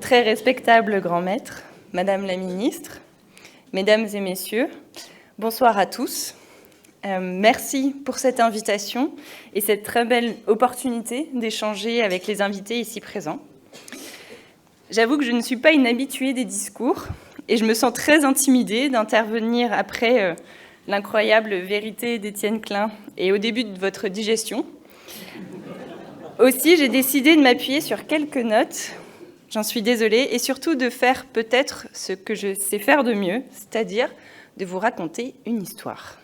Très respectable grand maître, Madame la ministre, Mesdames et Messieurs, bonsoir à tous. Merci pour cette invitation et cette très belle opportunité d'échanger avec les invités ici présents. J'avoue que je ne suis pas une habituée des discours et je me sens très intimidée d'intervenir après l'incroyable vérité d'Étienne Klein et au début de votre digestion. Aussi, j'ai décidé de m'appuyer sur quelques notes. J'en suis désolée, et surtout de faire peut-être ce que je sais faire de mieux, c'est-à-dire de vous raconter une histoire.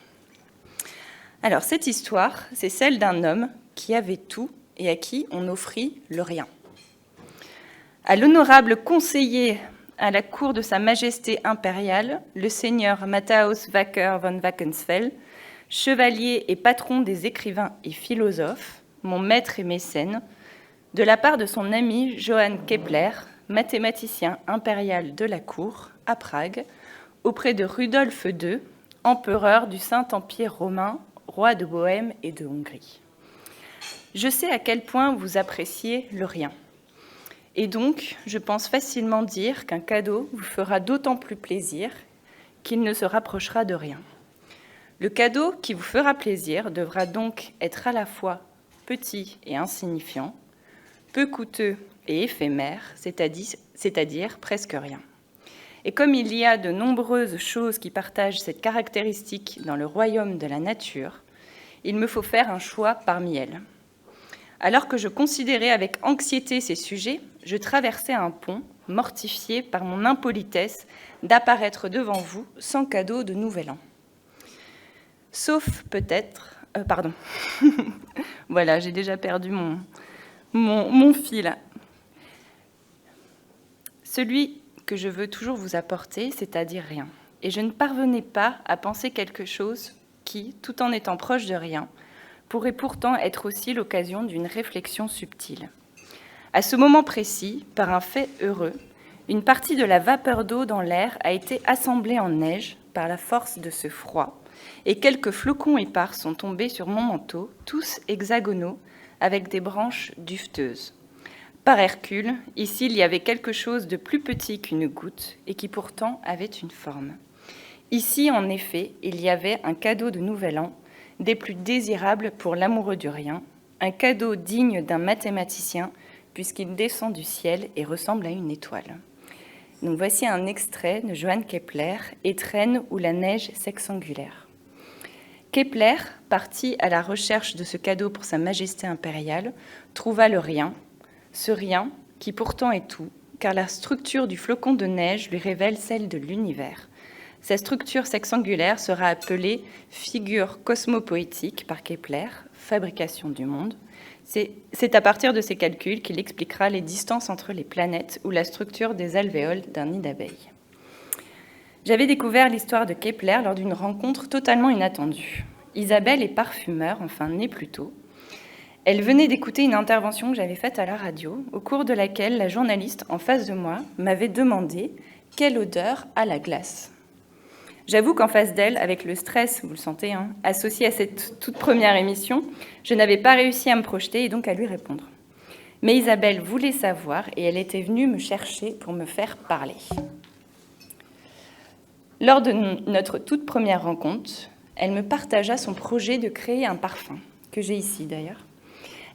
Alors, cette histoire, c'est celle d'un homme qui avait tout et à qui on offrit le rien. À l'honorable conseiller à la cour de Sa Majesté impériale, le seigneur Matthaeus Wacker von Wackenfels, chevalier et patron des écrivains et philosophes, mon maître et mécène, de la part de son ami Johann Kepler, mathématicien impérial de la cour, à Prague, auprès de Rudolf II, empereur du Saint-Empire romain, roi de Bohême et de Hongrie. Je sais à quel point vous appréciez le rien. Et donc, je pense facilement dire qu'un cadeau vous fera d'autant plus plaisir qu'il ne se rapprochera de rien. Le cadeau qui vous fera plaisir devra donc être à la fois petit et insignifiant, peu coûteux et éphémère, c'est-à-dire presque rien. Et comme il y a de nombreuses choses qui partagent cette caractéristique dans le royaume de la nature, il me faut faire un choix parmi elles. Alors que je considérais avec anxiété ces sujets, je traversais un pont, mortifié par mon impolitesse d'apparaître devant vous sans cadeau de Nouvel An. Sauf peut-être... Voilà, j'ai déjà perdu mon fil. Celui que je veux toujours vous apporter, c'est-à-dire rien. Et je ne parvenais pas à penser quelque chose qui, tout en étant proche de rien, pourrait pourtant être aussi l'occasion d'une réflexion subtile. À ce moment précis, par un fait heureux, une partie de la vapeur d'eau dans l'air a été assemblée en neige par la force de ce froid, et quelques flocons épars sont tombés sur mon manteau, tous hexagonaux, avec des branches duveteuses. Par Hercule, ici il y avait quelque chose de plus petit qu'une goutte et qui pourtant avait une forme. Ici, en effet, il y avait un cadeau de Nouvel An, des plus désirables pour l'amoureux du rien, un cadeau digne d'un mathématicien puisqu'il descend du ciel et ressemble à une étoile. Donc voici un extrait de Johann Kepler, Étrenne ou la neige sexangulaire. Kepler, parti à la recherche de ce cadeau pour Sa Majesté impériale, trouva le rien, ce rien qui pourtant est tout, car la structure du flocon de neige lui révèle celle de l'univers. Sa structure sexangulaire sera appelée figure cosmopoétique par Kepler, fabrication du monde. C'est à partir de ces calculs qu'il expliquera les distances entre les planètes ou la structure des alvéoles d'un nid d'abeilles. J'avais découvert l'histoire de Kepler lors d'une rencontre totalement inattendue. Isabelle est parfumeur, enfin née plus tôt. Elle venait d'écouter une intervention que j'avais faite à la radio, au cours de laquelle la journaliste en face de moi m'avait demandé quelle odeur a la glace. J'avoue qu'en face d'elle, avec le stress, vous le sentez, associé à cette toute première émission, je n'avais pas réussi à me projeter et donc à lui répondre. Mais Isabelle voulait savoir et elle était venue me chercher pour me faire parler. Lors de notre toute première rencontre, elle me partagea son projet de créer un parfum, que j'ai ici d'ailleurs.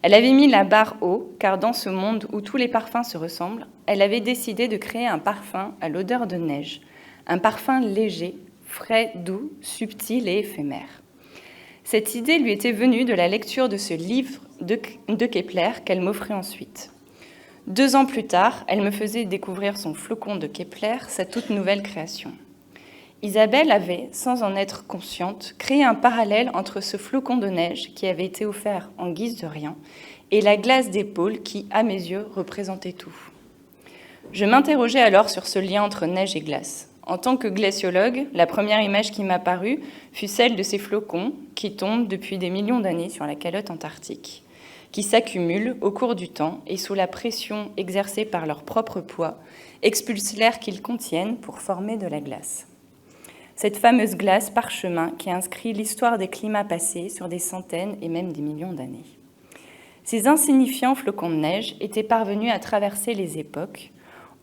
Elle avait mis la barre haut, car dans ce monde où tous les parfums se ressemblent, elle avait décidé de créer un parfum à l'odeur de neige, un parfum léger, frais, doux, subtil et éphémère. Cette idée lui était venue de la lecture de ce livre de Kepler qu'elle m'offrit ensuite. 2 ans plus tard, elle me faisait découvrir son flocon de Kepler, sa toute nouvelle création. Isabelle avait, sans en être consciente, créé un parallèle entre ce flocon de neige qui avait été offert en guise de rien et la glace d'épaule qui, à mes yeux, représentait tout. Je m'interrogeais alors sur ce lien entre neige et glace. En tant que glaciologue, la première image qui m'apparut fut celle de ces flocons qui tombent depuis des millions d'années sur la calotte antarctique, qui s'accumulent au cours du temps et sous la pression exercée par leur propre poids, expulsent l'air qu'ils contiennent pour former de la glace. cette fameuse glace parchemin qui inscrit l'histoire des climats passés sur des centaines et même des millions d'années. Ces insignifiants flocons de neige étaient parvenus à traverser les époques.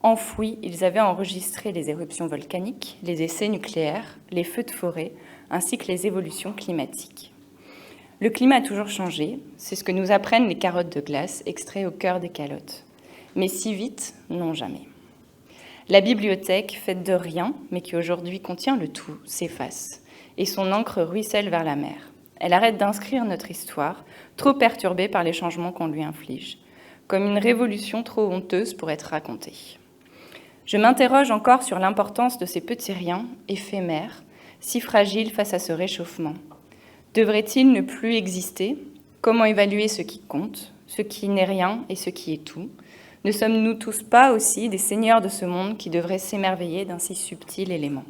Enfouis, ils avaient enregistré les éruptions volcaniques, les essais nucléaires, les feux de forêt, ainsi que les évolutions climatiques. Le climat a toujours changé, c'est ce que nous apprennent les carottes de glace extraites au cœur des calottes. Mais si vite, non jamais. La bibliothèque, faite de rien, mais qui aujourd'hui contient le tout, s'efface, et son encre ruisselle vers la mer. Elle arrête d'inscrire notre histoire, trop perturbée par les changements qu'on lui inflige, comme une révolution trop honteuse pour être racontée. Je m'interroge encore sur l'importance de ces petits riens, éphémères, si fragiles face à ce réchauffement. Devrait-il ne plus exister ? Comment évaluer ce qui compte, ce qui n'est rien et ce qui est tout ? Ne sommes-nous tous pas aussi des seigneurs de ce monde qui devraient s'émerveiller d'un si subtil élément ?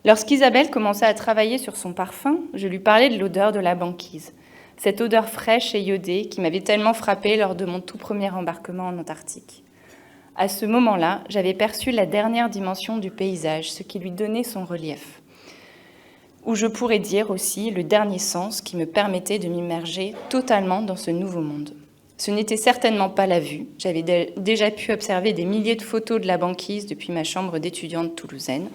Lorsqu'Isabelle commença à travailler sur son parfum, je lui parlais de l'odeur de la banquise, cette odeur fraîche et iodée qui m'avait tellement frappée lors de mon tout premier embarquement en Antarctique. À ce moment-là, j'avais perçu la dernière dimension du paysage, ce qui lui donnait son relief. Ou je pourrais dire aussi le dernier sens qui me permettait de m'immerger totalement dans ce nouveau monde. Ce n'était certainement pas la vue. J'avais déjà pu observer des milliers de photos de la banquise depuis ma chambre d'étudiante toulousaine.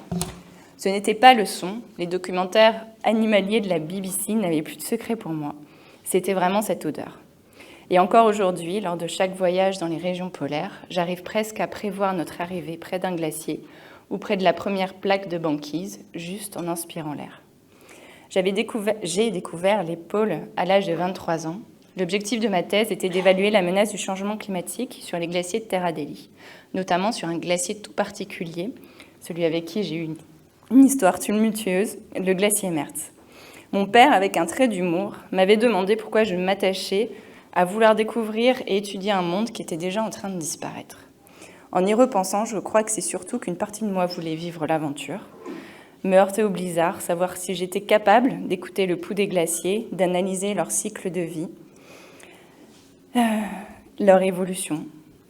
Ce n'était pas le son. Les documentaires animaliers de la BBC n'avaient plus de secret pour moi. C'était vraiment cette odeur. Et encore aujourd'hui, lors de chaque voyage dans les régions polaires, j'arrive presque à prévoir notre arrivée près d'un glacier ou près de la première plaque de banquise, juste en inspirant l'air. J'ai découvert les pôles à l'âge de 23 ans. L'objectif de ma thèse était d'évaluer la menace du changement climatique sur les glaciers de Terre Adélie, notamment sur un glacier tout particulier, celui avec qui j'ai eu une histoire tumultueuse, le glacier Mertz. Mon père, avec un trait d'humour, m'avait demandé pourquoi je m'attachais à vouloir découvrir et étudier un monde qui était déjà en train de disparaître. En y repensant, je crois que c'est surtout qu'une partie de moi voulait vivre l'aventure, me heurter au blizzard, savoir si j'étais capable d'écouter le pouls des glaciers, d'analyser leur cycle de vie, leur évolution.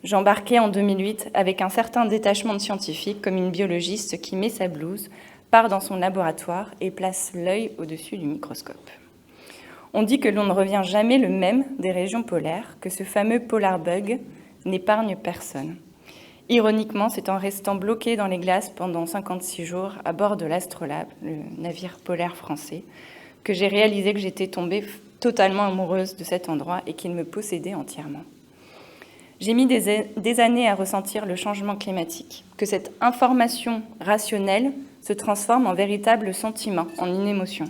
J'embarquais en 2008 avec un certain détachement de scientifique, comme une biologiste qui met sa blouse, part dans son laboratoire et place l'œil au-dessus du microscope. On dit que l'on ne revient jamais le même des régions polaires, que ce fameux polar bug n'épargne personne. Ironiquement, c'est en restant bloqué dans les glaces pendant 56 jours à bord de l'Astrolabe, le navire polaire français, que j'ai réalisé que j'étais tombée totalement amoureuse de cet endroit et qu'il me possédait entièrement. J'ai mis des années à ressentir le changement climatique, que cette information rationnelle se transforme en véritable sentiment, en une émotion.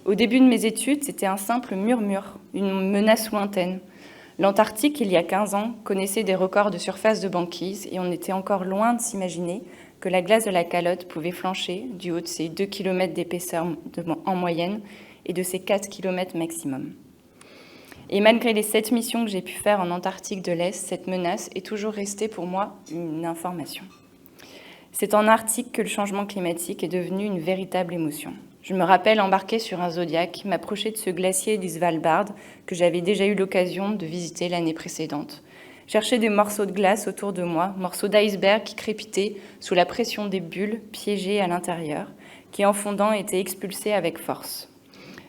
Au début de mes études, c'était un simple murmure, une menace lointaine. L'Antarctique, il y a 15 ans, connaissait des records de surface de banquise et on était encore loin de s'imaginer que la glace de la calotte pouvait flancher du haut de ses 2 km d'épaisseur en moyenne et de ses 4 km maximum. Et malgré les 7 missions que j'ai pu faire en Antarctique de l'Est, cette menace est toujours restée pour moi une information. C'est en Arctique que le changement climatique est devenu une véritable émotion. Je me rappelle embarquer sur un Zodiac, m'approcher de ce glacier du Svalbard que j'avais déjà eu l'occasion de visiter l'année précédente. Chercher des morceaux de glace autour de moi, morceaux d'iceberg qui crépitaient sous la pression des bulles piégées à l'intérieur, qui en fondant étaient expulsées avec force.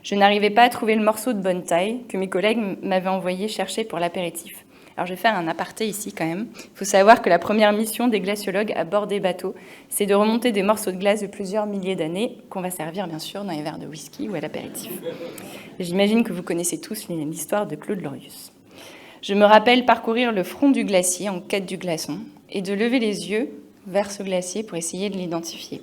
Je n'arrivais pas à trouver le morceau de bonne taille que mes collègues m'avaient envoyé chercher pour l'apéritif. Alors je vais faire un aparté ici quand même. Il faut savoir que la première mission des glaciologues à bord des bateaux, c'est de remonter des morceaux de glace de plusieurs milliers d'années qu'on va servir bien sûr dans les verres de whisky ou à l'apéritif. J'imagine que vous connaissez tous l'histoire de Claude Lorius. Je me rappelle parcourir le front du glacier en quête du glaçon et de lever les yeux vers ce glacier pour essayer de l'identifier.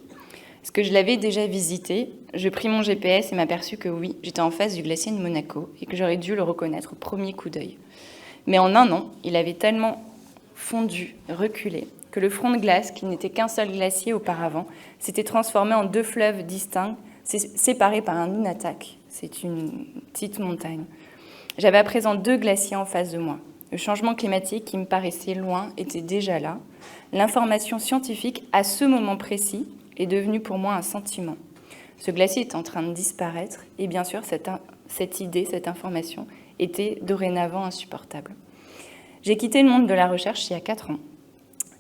Est-ce que je l'avais déjà visité ? Je pris mon GPS et m'aperçus que oui, j'étais en face du glacier de Monaco et que j'aurais dû le reconnaître au premier coup d'œil. Mais en un an, il avait tellement fondu, reculé, que le front de glace, qui n'était qu'un seul glacier auparavant, s'était transformé en 2 fleuves distincts, séparés par un Nunatak. C'est une petite montagne. J'avais à présent 2 glaciers en face de moi. Le changement climatique qui me paraissait loin était déjà là. L'information scientifique, à ce moment précis, est devenue pour moi un sentiment. Ce glacier est en train de disparaître et bien sûr, cette idée, cette information était dorénavant insupportable. J'ai quitté le monde de la recherche il y a 4 ans.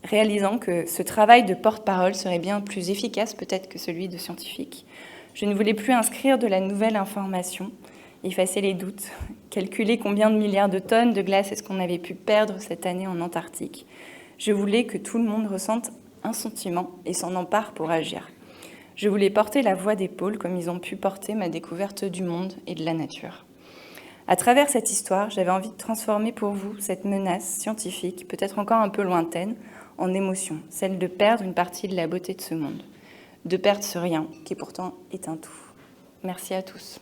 réalisant que ce travail de porte-parole serait bien plus efficace peut-être que celui de scientifique. Je ne voulais plus inscrire de la nouvelle information, effacer les doutes, calculer combien de milliards de tonnes de glace est-ce qu'on avait pu perdre cette année en Antarctique. Je voulais que tout le monde ressente un sentiment et s'en empare pour agir. Je voulais porter la voix des pôles comme ils ont pu porter ma découverte du monde et de la nature. À travers cette histoire, j'avais envie de transformer pour vous cette menace scientifique, peut-être encore un peu lointaine, en émotion, celle de perdre une partie de la beauté de ce monde, de perdre ce rien qui pourtant est un tout. Merci à tous.